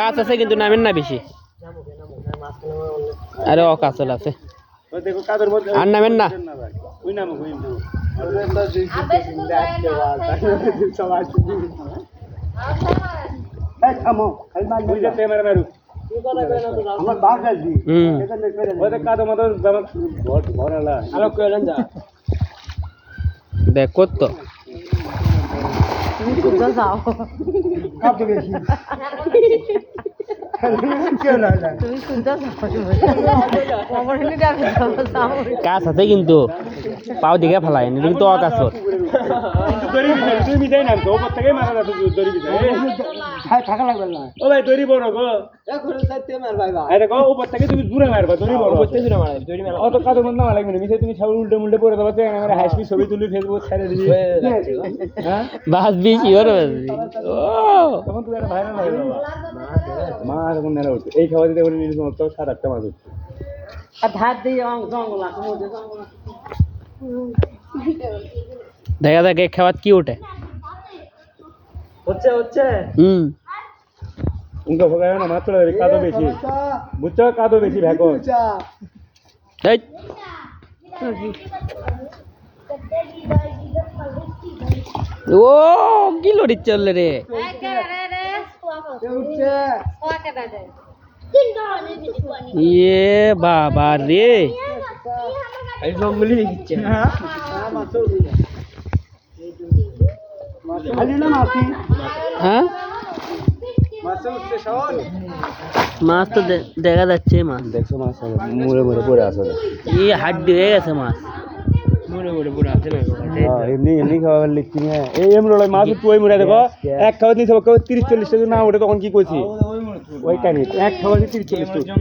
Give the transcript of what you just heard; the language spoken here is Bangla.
কাজ আছে কিন্তু নামেন না বেশি। আরে ও কাঁচল আছে আর নামেন না। দেখ কত কাজ আছে কিন্তু পাও দিকে ফেলাই কিন্তু অকাশর থাকা লাগবে না। ও ভাই দড়ি বড় গো উপর থেকে তুমি দূরে মারবা, দড়ি বড় অত কাদো মন না লাগবে না। মিশে তুমি সব উল্টে মুল্টে পড়ে দেবো, আমার হাসি ছবি তুলি ফেসবুক ছেড়ে দিবি। বাস বেশি ওর তখন তুমি একটা ভাইরাল হয়ে যাবা। মাছ এখন মেলা উঠছে এই খাবার দিতে করে নিয়ে 7-8টা মাছ উঠছে। দেখা যাক খাবার কি ওঠে হচ্ছে হচ্ছে। উনকা ফোকা না মাছ চলে কাদো বেশি বুঝছো, কাদো বেশি ভেকো এই ও কি লড়ি চললে রে ইয়ে বাবা রে হ্যাঁ মাছ তো দেখা যাচ্ছে। মাছ দেখছো মাছ মুড়ে মুড়ে পড়ে আছে, এই হাড্ডি হয়ে গেছে মাছ মুড়ে মুড়ে পড়ে আছে না। এমনি এমনি খাওয়া লিখছি না এই এমনি মাছ একটু ওই মুড়ে দেখো এক খাওয়া দিয়েছে 30-40 টাকা না ওঠে তখন কি কইছি ওই কানি এক খাওয়া 30-40 টাকা।